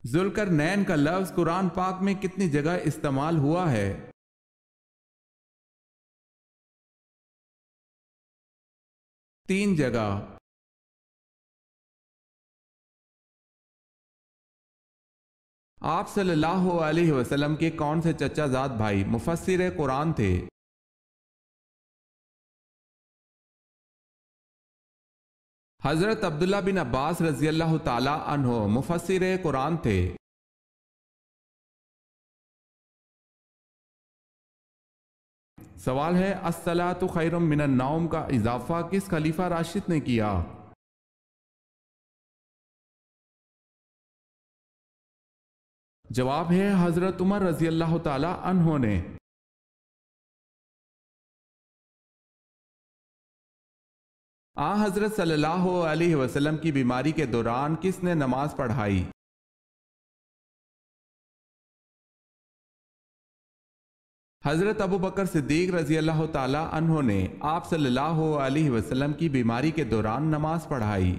ذوالقرنین کا لفظ قرآن پاک میں کتنی جگہ استعمال ہوا ہے؟ 3 جگہ۔ آپ صلی اللہ علیہ وسلم کے کون سے چچا زاد بھائی مفسر قرآن تھے؟ حضرت عبداللہ بن عباس رضی اللہ تعالی عنہ مفسر قرآن تھے۔ سوال ہے الصلاۃ خیر من النوم کا اضافہ کس خلیفہ راشد نے کیا؟ جواب ہے حضرت عمر رضی اللہ تعالی عنہ نے۔ حضرت صلی اللہ علیہ وسلم کی بیماری کے دوران کس نے نماز پڑھائی؟ حضرت ابو بکر صدیق رضی اللہ تعالی عنہ نے آپ صلی اللہ علیہ وسلم کی بیماری کے دوران نماز پڑھائی۔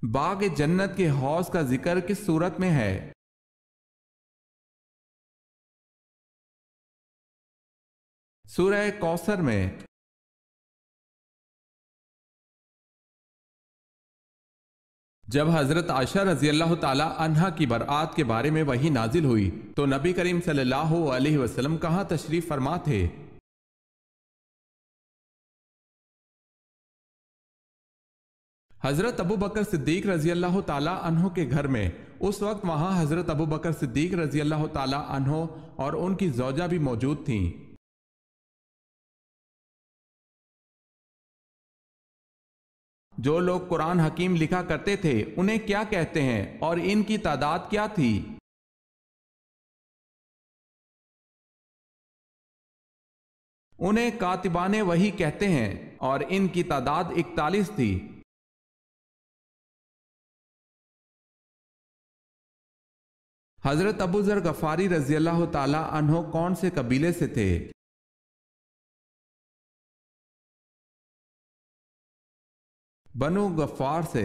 باغ جنت کے حوض کا ذکر کس سورت میں ہے؟ سورہ کوثر میں۔ جب حضرت عائشہ رضی اللہ تعالی عنہا کی برآت کے بارے میں وحی نازل ہوئی تو نبی کریم صلی اللہ علیہ وسلم کہاں تشریف فرما تھے؟ حضرت ابو بکر صدیق رضی اللہ تعالی عنہ کے گھر میں۔ اس وقت وہاں حضرت ابو بکر صدیق رضی اللہ تعالی عنہ اور ان کی زوجہ بھی موجود تھیں۔ جو لوگ قرآن حکیم لکھا کرتے تھے انہیں کیا کہتے ہیں اور ان کی تعداد کیا تھی؟ انہیں کاتبان وحی کہتے ہیں اور ان کی تعداد 41 تھی۔ حضرت ابو ذر غفاری رضی اللہ تعالی عنہ کون سے قبیلے سے تھے؟ بنو غفار سے۔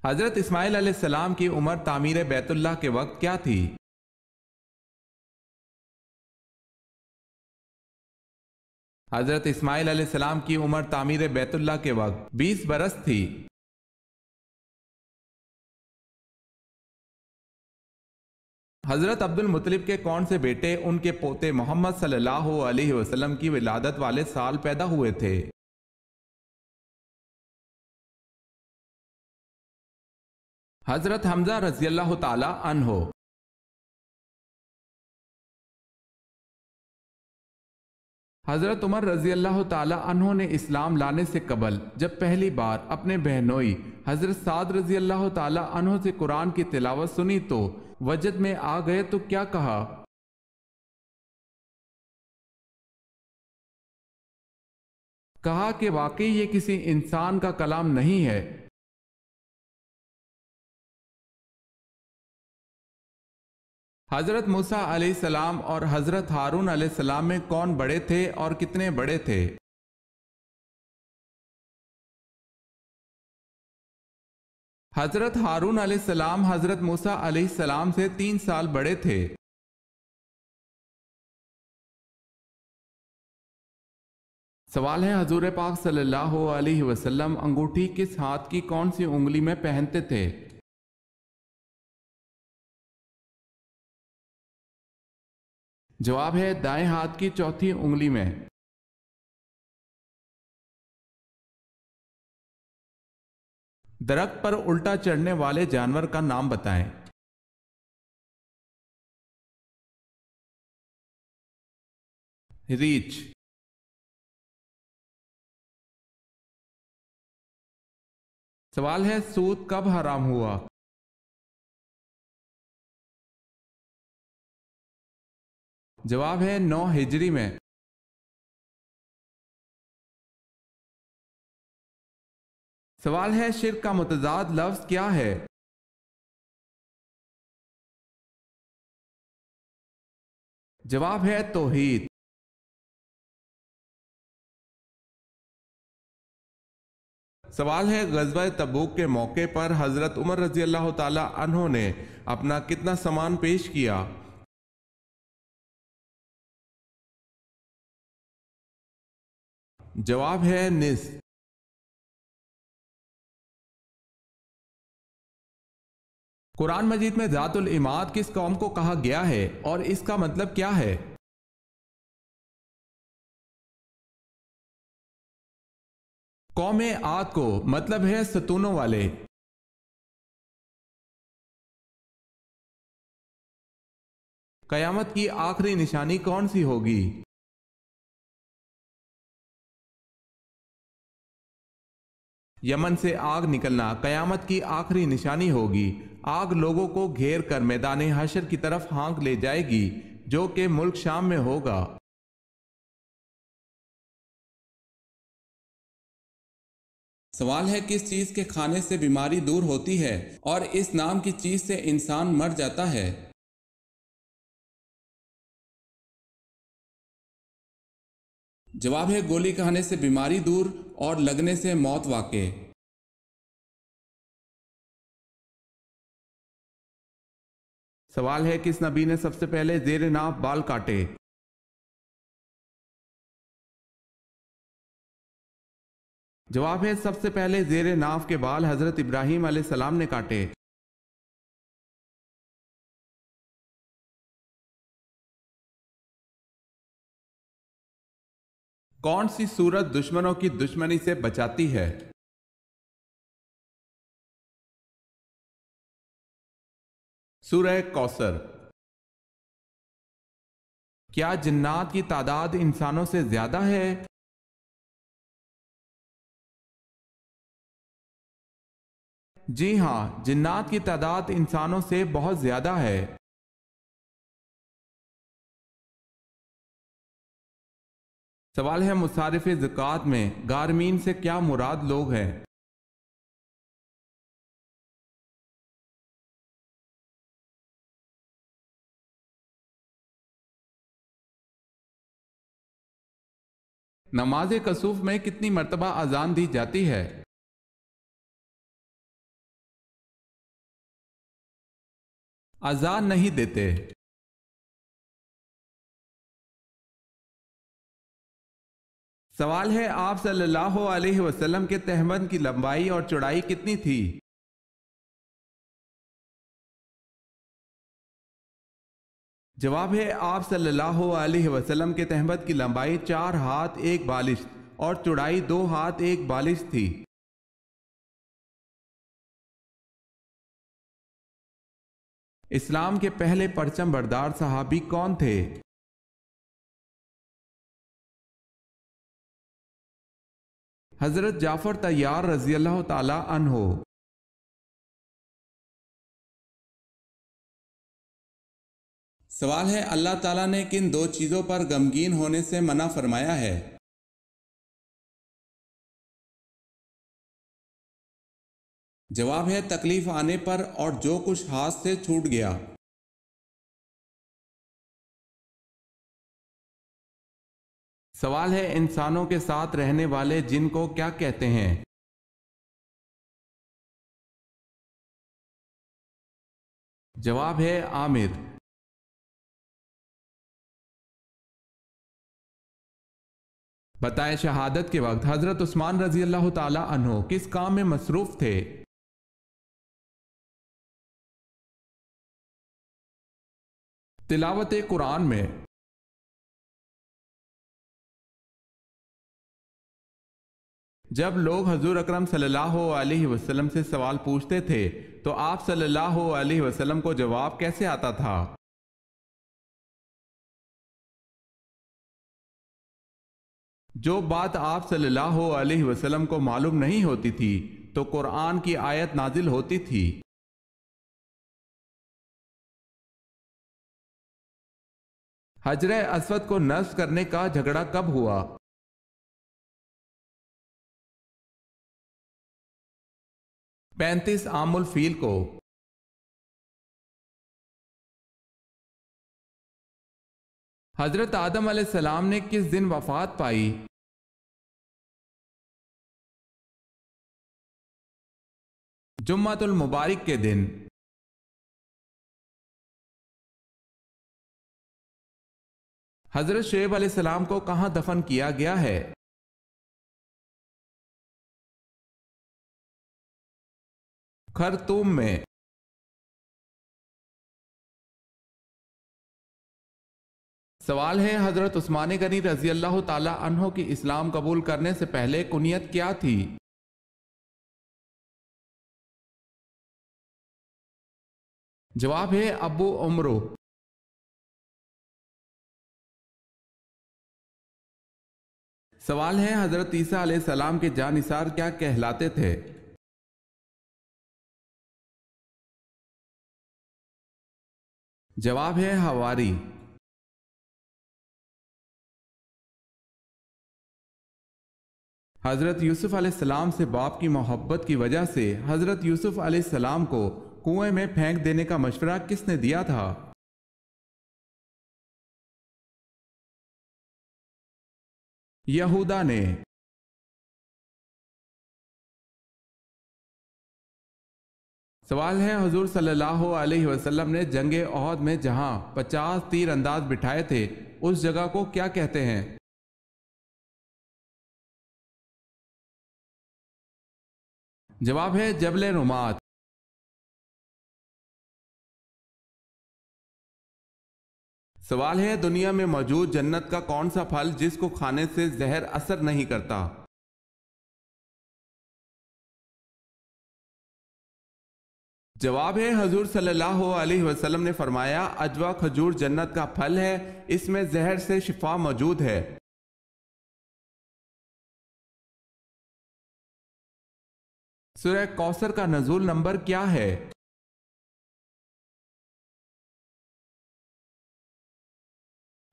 حضرت اسماعیل علیہ السلام کی عمر تعمیر بیت اللہ کے وقت کیا تھی؟ حضرت اسماعیل علیہ السلام کی عمر تعمیر بیت اللہ کے وقت 20 برس تھی۔ حضرت عبد المطلب کے کون سے بیٹے ان کے پوتے محمد صلی اللہ علیہ وسلم کی ولادت والے سال پیدا ہوئے تھے؟ حضرت حمزہ رضی اللہ تعالی عنہ۔ حضرت عمر رضی اللہ تعالی عنہ نے اسلام لانے سے قبل جب پہلی بار اپنے بہنوئی حضرت سعد رضی اللہ تعالی عنہ سے قرآن کی تلاوت سنی تو وجد میں آ گئے تو کیا کہا؟ کہا کہ واقعی یہ کسی انسان کا کلام نہیں ہے۔ حضرت موسیٰ علیہ السلام اور حضرت ہارون علیہ السلام میں کون بڑے تھے اور کتنے بڑے تھے؟ حضرت ہارون علیہ السلام حضرت موسیٰ علیہ السلام سے 3 سال بڑے تھے۔ سوال ہے حضور پاک صلی اللہ علیہ وسلم انگوٹھی کس ہاتھ کی کون سی انگلی میں پہنتے تھے؟ جواب ہے دائیں ہاتھ کی چوتھی انگلی میں۔ درخت پر الٹا چڑھنے والے جانور کا نام بتائیں۔ ریچھ۔ سوال ہے سود کب حرام ہوا؟ جواب ہے 9 ہجری میں۔ سوال ہے شرک کا متضاد لفظ کیا ہے؟ جواب ہے توحید۔ سوال ہے غزوہ تبوک کے موقع پر حضرت عمر رضی اللہ تعالی عنہ نے اپنا کتنا سامان پیش کیا؟ جواب ہے نصف۔ قرآن مجید میں ذات العماد کس قوم کو کہا گیا ہے اور اس کا مطلب کیا ہے؟ قوم عاد کو مطلب ہے ستونوں والے۔ قیامت کی آخری نشانی کون سی ہوگی؟ یمن سے آگ نکلنا قیامت کی آخری نشانی ہوگی۔ آگ لوگوں کو گھیر کر میدان حشر کی طرف ہانک لے جائے گی جو کہ ملک شام میں ہوگا۔ سوال ہے کس چیز کے کھانے سے بیماری دور ہوتی ہے اور اس نام کی چیز سے انسان مر جاتا ہے؟ جواب ہے گولی کھانے سے بیماری دور اور لگنے سے موت واقع۔ سوال ہے کس نبی نے سب سے پہلے زیر ناف بال کاٹے؟ جواب ہے سب سے پہلے زیر ناف کے بال حضرت ابراہیم علیہ السلام نے کاٹے۔ کون سی سورت دشمنوں کی دشمنی سے بچاتی ہے؟ سورہ کوثر۔ کیا جنات کی تعداد انسانوں سے زیادہ ہے؟ جی ہاں، جنات کی تعداد انسانوں سے بہت زیادہ ہے۔ سوال ہے مصارف زکوٰۃ میں غارمین سے کیا مراد لوگ ہیں؟ نماز کسوف میں کتنی مرتبہ اذان دی جاتی ہے؟ اذان نہیں دیتے۔ سوال ہے آپ صلی اللہ علیہ وسلم کے تہبند کی لمبائی اور چوڑائی کتنی تھی؟ جواب ہے آپ صلی اللہ علیہ وسلم کے تہبند کی لمبائی 4 ہاتھ 1 بالشت اور چوڑائی 2 ہاتھ 1 بالشت تھی۔ اسلام کے پہلے پرچم بردار صحابی کون تھے؟ حضرت جعفر طیار رضی اللہ تعالی عنہ۔ سوال ہے اللہ تعالیٰ نے کن 2 چیزوں پر غمگین ہونے سے منع فرمایا ہے؟ جواب ہے تکلیف آنے پر اور جو کچھ ہاتھ سے چھوٹ گیا۔ سوال ہے انسانوں کے ساتھ رہنے والے جن کو کیا کہتے ہیں؟ جواب ہے عامر۔ بتائیں شہادت کے وقت حضرت عثمان رضی اللہ تعالی عنہ کس کام میں مصروف تھے؟ تلاوت قرآن میں۔ جب لوگ حضور اکرم صلی اللہ علیہ وسلم سے سوال پوچھتے تھے تو آپ صلی اللہ علیہ وسلم کو جواب کیسے آتا تھا؟ جو بات آپ صلی اللہ علیہ وسلم کو معلوم نہیں ہوتی تھی تو قرآن کی آیت نازل ہوتی تھی۔ حجر اسود کو نصب کرنے کا جھگڑا کب ہوا؟ پینتیس عام الفیل کو۔ حضرت آدم علیہ السلام نے کس دن وفات پائی؟ जुम्मतुल मुबारक के दिन। हजरत शुएब अलैहिस्सलाम को कहां दफन किया गया है? खरतूम में। सवाल है, हजरत उस्मान गनी रजी अल्लाह ताला अन्हो की इस्लाम कबूल करने से पहले कुनियत क्या थी? जवाब है अबू उमरो। सवाल है, हजरत ईसा अलैहिस्सलाम के जानिसार क्या कहलाते थे? जवाब है हवारी। हजरत यूसुफ अलैहिस्सलाम से बाप की मोहब्बत की वजह से हजरत यूसुफ अलैहिस्सलाम को कुएं में फेंक देने का मशवरा किसने दिया था? यहूदा ने। सवाल है, हुजूर सल्लल्लाहु अलैहि वसल्लम ने जंगे ओहद में जहां 50 तीर अंदाज बिठाए थे उस जगह को क्या कहते हैं? जवाब है जबल रुमात। सवाल है, दुनिया में मौजूद जन्नत का कौन सा फल जिसको खाने से जहर असर नहीं करता? जवाब है हुजूर सल्लल्लाहु अलैहि वसल्लम ने फरमाया, अजवा खजूर जन्नत का फल है, इसमें जहर से शिफा मौजूद है। सूरह कौसर का नज़ूल नंबर क्या है?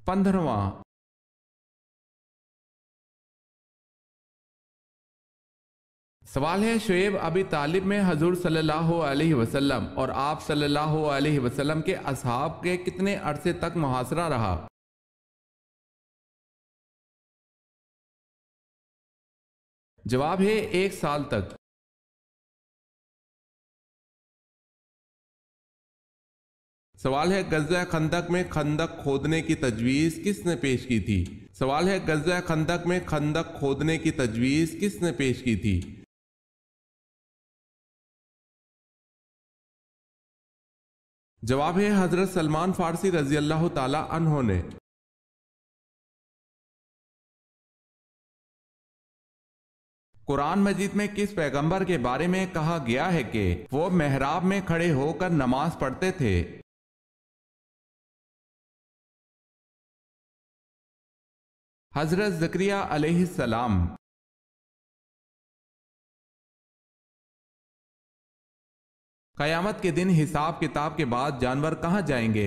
15वां। सवाल है, शुएब अबी तालिब में हजूर सल्लल्लाहु अलैहि वसल्लम और आप सल्लल्लाहु अलैहि वसल्लम के असहाब के कितने अरसे तक मुहासरा रहा? जवाब है 1 साल तक। सवाल है, गज़वा खंदक में खंदक खोदने की तजवीज़ किसने पेश की थी? सवाल है, गज़वा खंदक में खंदक खोदने की तजवीज़ किसने पेश की थी? जवाब है हजरत सलमान फारसी रजी अल्लाह ताला अन्हो ने। कुरान मजीद में किस पैगंबर के बारे में कहा गया है कि वो मेहराब में खड़े होकर नमाज पढ़ते थे? हजरत ज़करिया अलैहिस्सलाम। कयामत के दिन हिसाब किताब के बाद जानवर कहां जाएंगे?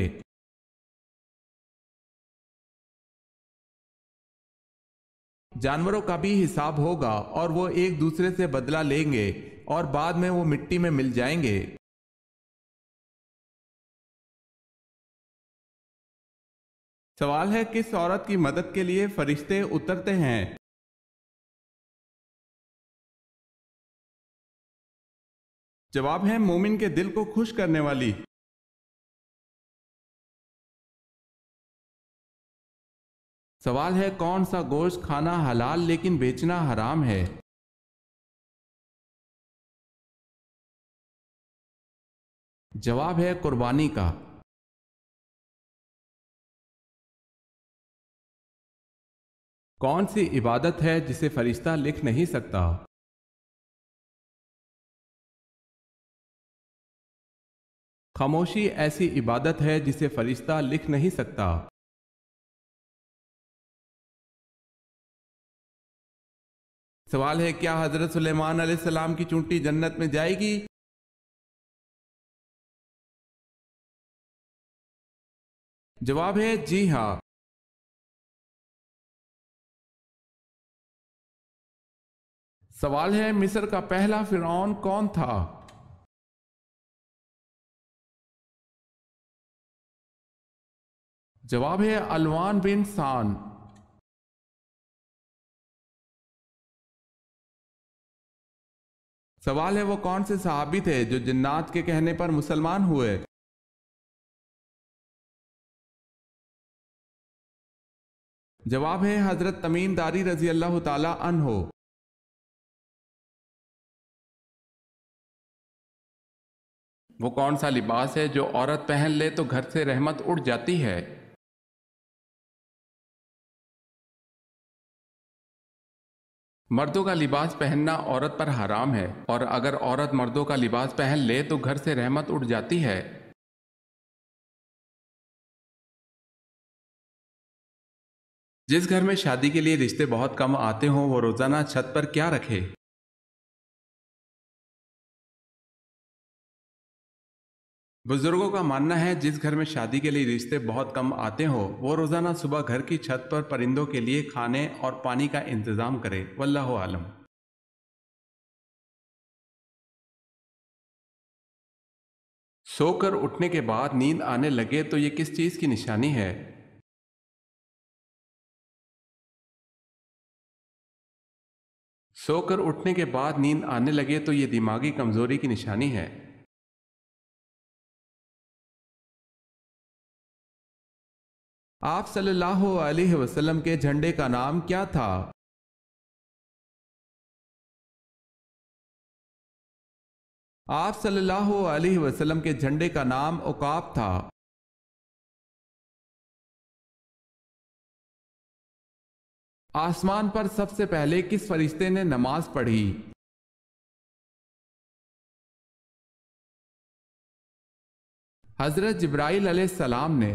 जानवरों का भी हिसाब होगा और वो एक दूसरे से बदला लेंगे और बाद में वो मिट्टी में मिल जाएंगे। सवाल है, किस औरत की मदद के लिए फरिश्ते उतरते हैं? जवाब है मोमिन के दिल को खुश करने वाली। सवाल है, कौन सा गोश्त खाना हलाल लेकिन बेचना हराम है? जवाब है कुर्बानी का। कौन सी इबादत है जिसे फरिश्ता लिख नहीं सकता? खामोशी ऐसी इबादत है जिसे फरिश्ता लिख नहीं सकता। सवाल है, क्या हजरत सुलेमान अलैहिस्सलाम की चूंटी जन्नत में जाएगी? जवाब है जी हां। सवाल है, मिस्र का पहला फिरौन कौन था? जवाब है अलवान बिन सान। सवाल है वो कौन से सहाबी थे जो जिन्नात के कहने पर मुसलमान हुए? जवाब है हजरत तमीम दारी रजी अल्लाह ताला अन्हो। वो कौन सा लिबास है जो औरत पहन ले तो घर से रहमत उड़ जाती है? मर्दों का लिबास पहनना औरत पर हराम है, और अगर औरत मर्दों का लिबास पहन ले तो घर से रहमत उड़ जाती है। जिस घर में शादी के लिए रिश्ते बहुत कम आते हों वो रोजाना छत पर क्या रखे? बुजुर्गों का मानना है जिस घर में शादी के लिए रिश्ते बहुत कम आते हों वो रोजाना सुबह घर की छत पर परिंदों के लिए खाने और पानी का इंतजाम करे। वल्लाहु आलम। सोकर उठने के बाद नींद आने लगे तो ये किस चीज की निशानी है? सोकर उठने के बाद नींद आने लगे तो ये दिमागी कमजोरी की निशानी है। आप सल्लल्लाहु अलैहि वसल्लम के झंडे का नाम क्या था? आप सल्लल्लाहु अलैहि वसल्लम के झंडे का नाम उकाब था। आसमान पर सबसे पहले किस फरिश्ते ने नमाज पढ़ी? हजरत जिब्राइल अलैहिस्सलाम ने।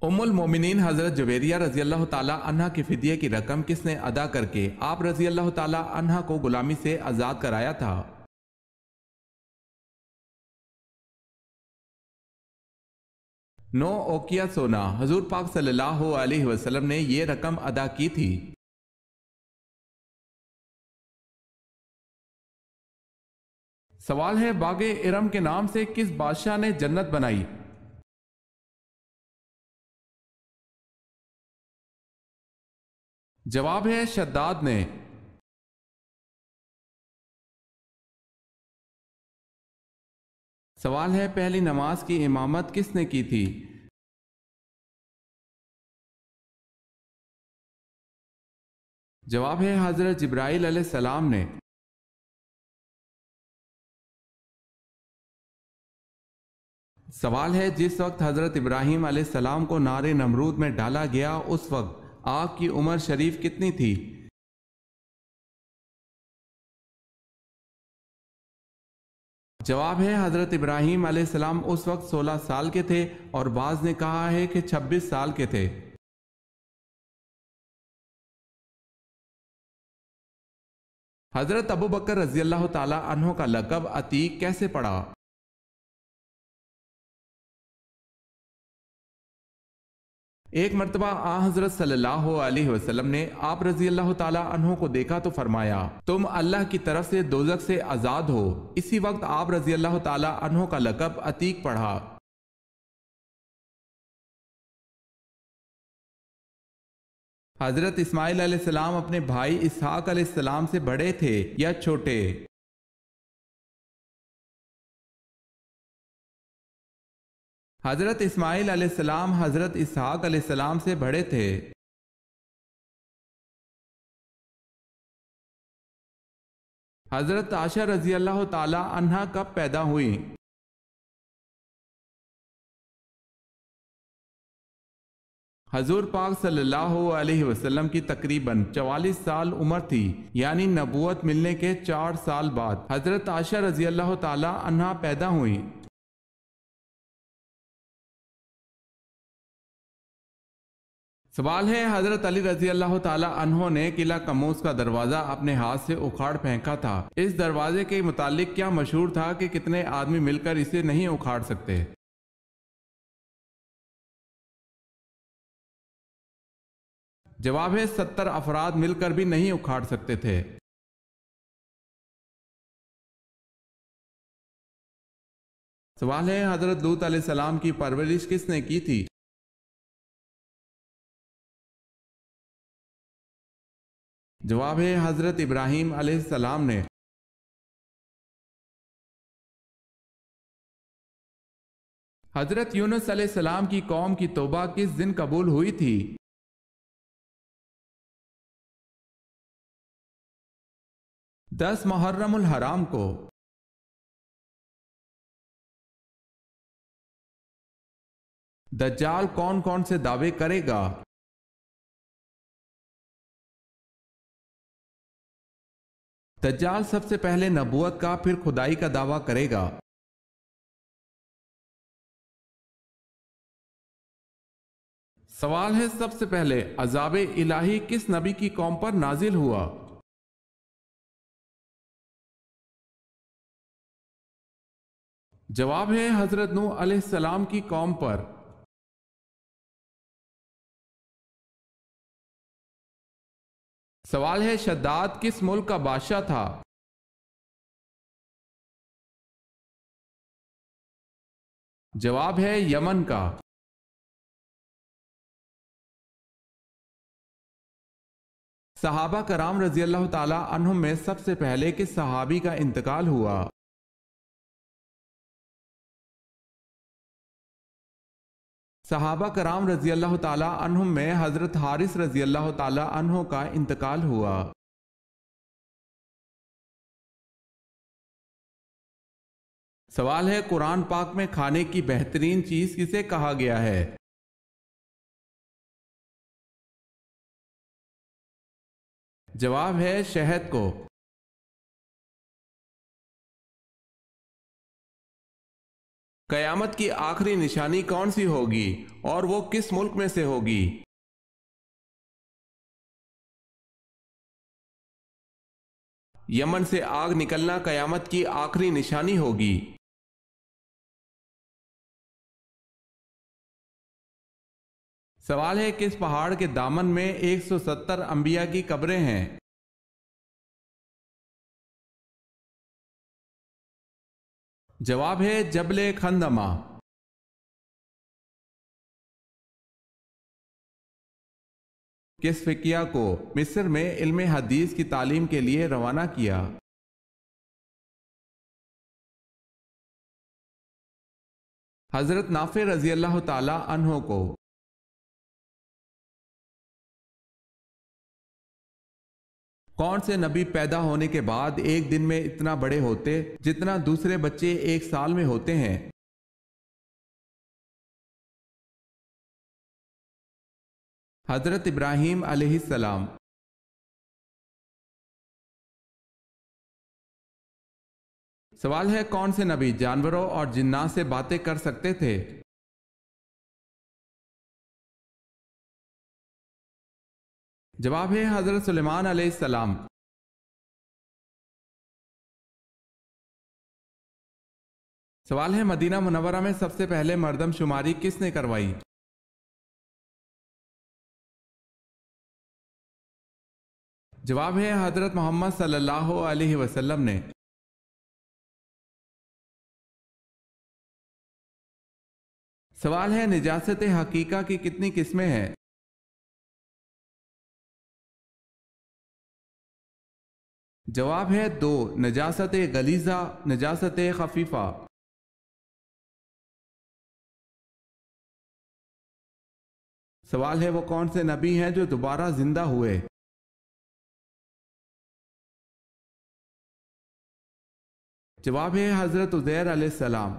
उम्मुल मोमिनीन हजरत जुबैरिया रजी अल्लाह ताला अन्हा के फिदिये की रकम किसने अदा करके आप रजी अल्लाह ताला अन्हा को गुलामी से आजाद कराया था? 9 ओकिया सोना हजूर पाक सल्लल्लाहु अलैहि वसल्लम ने ये रकम अदा की थी। सवाल है बागे इरम के नाम से किस बादशाह ने जन्नत बनाई? जवाब है शद्दाद ने। सवाल है पहली नमाज की इमामत किसने की थी? जवाब है हजरत जिब्राइल अलैहिस्सलाम ने। सवाल है जिस वक्त हजरत इब्राहीम अलैहिस्सलाम को नारे नमरूद में डाला गया उस वक्त आग की उम्र शरीफ कितनी थी? जवाब है हजरत इब्राहीम अलैहिस्सलाम उस वक्त 16 साल के थे और बाज ने कहा है कि 26 साल के थे। हजरत अबू बकर रजी अल्लाह ताला अन्हो का लक़ब अतीक कैसे पड़ा? एक मर्तबा आ हजरत सल्लल्लाहु अलैहि वसल्लम ने आप रजी अल्लाह ताला अन्हो को देखा तो फरमाया तुम अल्लाह की तरफ से दोजख से आजाद हो। इसी वक्त आप रजी अल्लाह ताला अन्हो का लक़ब अतीक पढ़ा। हजरत इस्माइल अलैहिस्सलाम अपने भाई इसहाक अलैहिस्सलाम से बड़े थे या छोटे? हजरत इस्माइल अलैहिस्सलाम हजरत इसहाक अलैहिस्सलाम से बड़े थे। हजरत आशा रजी अल्लाह ताला अन्हा कब पैदा हुई? हजूर पाक सल्लल्लाहु अलैहि वसल्लम की तकरीबन 44 साल उम्र थी, यानी नबूवत मिलने के 4 साल बाद हजरत आशा रजी अल्लाह ताला अन्हा पैदा हुई। सवाल है हजरत अली रजी अल्लाह ताला अन्हो ने किला कमूस का दरवाजा अपने हाथ से उखाड़ फेंका था। इस दरवाजे के मुतालिक क्या मशहूर था कि कितने आदमी मिलकर इसे नहीं उखाड़ सकते? जवाब है 70 अफराद मिलकर भी नहीं उखाड़ सकते थे। सवाल है हजरत लूत अलैहिस्सलाम की परवरिश किसने की थी? जवाब है हजरत इब्राहीम अलैहिस्सलाम ने। हजरत यूनुस अलैहिस्सलाम की कौम की तौबा किस दिन कबूल हुई थी? 10 मुहर्रमुल हराम को। दज्जाल कौन कौन से दावे करेगा? दज्जाल सबसे पहले नबूवत का फिर खुदाई का दावा करेगा। सवाल है सबसे पहले अजाब इलाही किस नबी की कौम पर नाजिल हुआ? जवाब है हजरत नूह अलैहिस्सलाम की कौम पर। सवाल है शद्दाद किस मुल्क का बादशाह था? जवाब है यमन का। सहाबा कराम रजी अल्लाह ताला अन्हुम में सबसे पहले किस सहाबी का इंतकाल हुआ? सहाबा कराम रजी अल्लाह ताला अन्हुम में हजरत हारिस रजी अल्लाह ताला अन्हो का इंतकाल हुआ। सवाल है कुरान पाक में खाने की बेहतरीन चीज किसे कहा गया है? जवाब है शहद को। कयामत की आखिरी निशानी कौन सी होगी और वो किस मुल्क में से होगी? यमन से आग निकलना कयामत की आखिरी निशानी होगी। सवाल है किस पहाड़ के दामन में 170 अंबिया की कब्रें हैं? जवाब है जबले खंदमा। किस फिकिया को मिस्र में इल्मे हदीस की तालीम के लिए रवाना किया? हजरत नाफे रजी अल्लाह ताला अन्हो को। कौन से नबी पैदा होने के बाद एक दिन में इतना बड़े होते जितना दूसरे बच्चे एक साल में होते हैं? हजरत इब्राहीम अलैहिस्सलाम। सवाल है कौन से नबी जानवरों और जिन्नात से बातें कर सकते थे? जवाब है हजरत सुलेमान अलैहिस्सलाम। सवाल है मदीना मुनव्वरा में सबसे पहले मर्दमशुमारी किसने करवाई? जवाब है हजरत मोहम्मद सल्लल्लाहु अलैहि वसल्लम ने। सवाल है निजासत हकीका की कितनी किस्में हैं? जवाब है 2, नजासत गलीजा, नजासत खफीफा। सवाल है वो कौन से नबी हैं जो दोबारा जिंदा हुए? जवाब है हजरत उज़ैर अलैहिस्सलाम।